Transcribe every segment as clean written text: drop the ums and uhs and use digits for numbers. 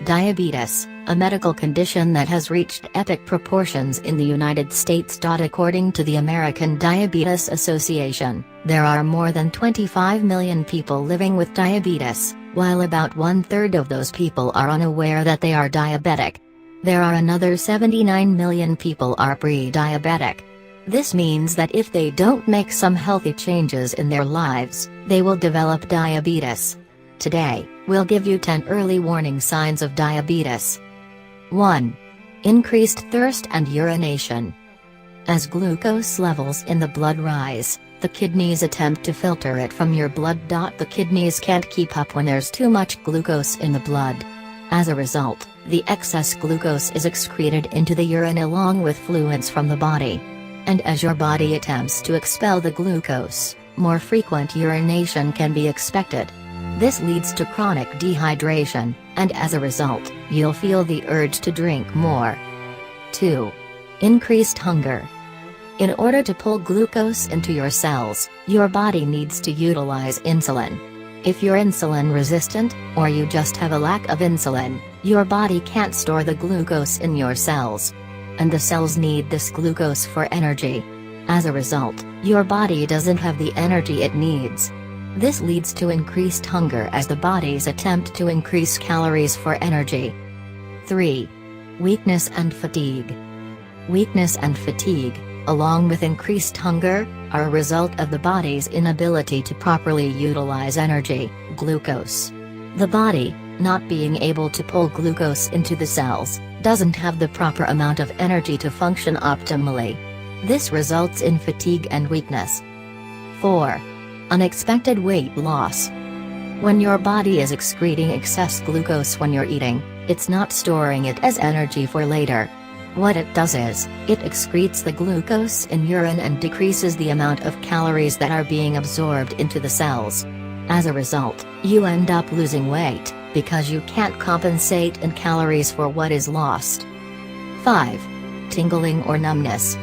Diabetes, a medical condition that has reached epic proportions in the United States. According to the American Diabetes Association, there are more than 25 million people living with diabetes, while about 1/3 of those people are unaware that they are diabetic. There are another 79 million people are pre-diabetic. This means that if they don't make some healthy changes in their lives, they will develop diabetes. Today, we'll give you 10 early warning signs of diabetes. 1. Increased thirst and urination. As glucose levels in the blood rise, the kidneys attempt to filter it from your blood. The kidneys can't keep up when there's too much glucose in the blood. As a result, the excess glucose is excreted into the urine along with fluids from the body. And as your body attempts to expel the glucose, more frequent urination can be expected. This leads to chronic dehydration, and as a result, you'll feel the urge to drink more. 2. Increased hunger. In order to pull glucose into your cells, your body needs to utilize insulin. If you're insulin resistant, or you just have a lack of insulin, your body can't store the glucose in your cells. And the cells need this glucose for energy. As a result, your body doesn't have the energy it needs. This leads to increased hunger as the body's attempt to increase calories for energy. 3. Weakness and fatigue. Weakness and fatigue, along with increased hunger, are a result of the body's inability to properly utilize energy, glucose. The body, not being able to pull glucose into the cells, doesn't have the proper amount of energy to function optimally. This results in fatigue and weakness. 4. Unexpected weight loss. When your body is excreting excess glucose when you're eating, it's not storing it as energy for later. What it does is, it excretes the glucose in urine and decreases the amount of calories that are being absorbed into the cells. As a result, you end up losing weight, because you can't compensate in calories for what is lost. 5. Tingling or numbness.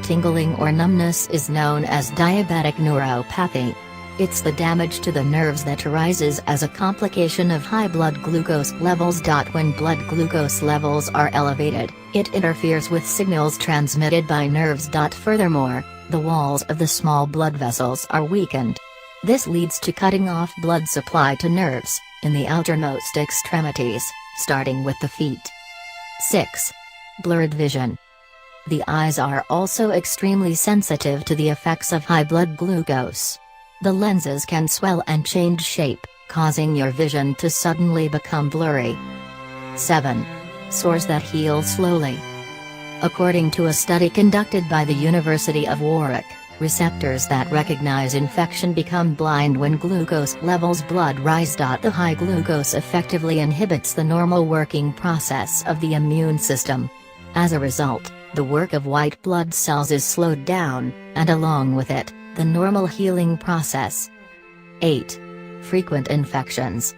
Tingling or numbness is known as diabetic neuropathy. It's the damage to the nerves that arises as a complication of high blood glucose levels. When blood glucose levels are elevated, it interferes with signals transmitted by nerves. Furthermore, the walls of the small blood vessels are weakened. This leads to cutting off blood supply to nerves, in the outermost extremities, starting with the feet. 6. Blurred vision. The eyes are also extremely sensitive to the effects of high blood glucose. The lenses can swell and change shape, causing your vision to suddenly become blurry. 7. Sores that heal slowly. According to a study conducted by the University of Warwick, receptors that recognize infection become blind when glucose levels blood rise. The high glucose effectively inhibits the normal working process of the immune system. As a result, the work of white blood cells is slowed down, and along with it, the normal healing process. 8. Frequent infections.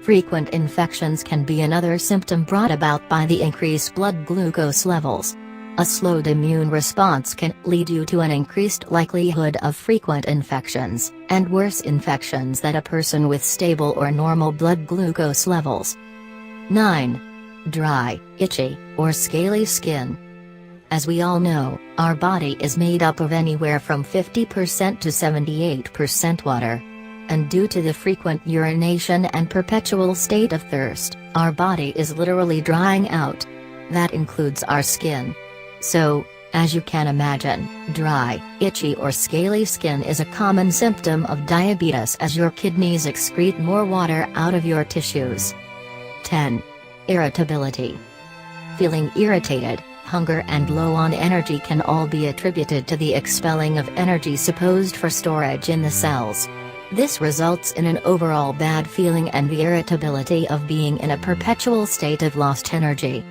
Frequent infections can be another symptom brought about by the increased blood glucose levels. A slowed immune response can lead you to an increased likelihood of frequent infections, and worse infections than a person with stable or normal blood glucose levels. 9. Dry, itchy, or scaly skin. As we all know, our body is made up of anywhere from 50% to 78% water. And due to the frequent urination and perpetual state of thirst, our body is literally drying out. That includes our skin. So, as you can imagine, dry, itchy or scaly skin is a common symptom of diabetes as your kidneys excrete more water out of your tissues. 10. Irritability. Feeling irritated, hunger and low on energy can all be attributed to the expelling of energy supposed for storage in the cells. This results in an overall bad feeling and the irritability of being in a perpetual state of lost energy.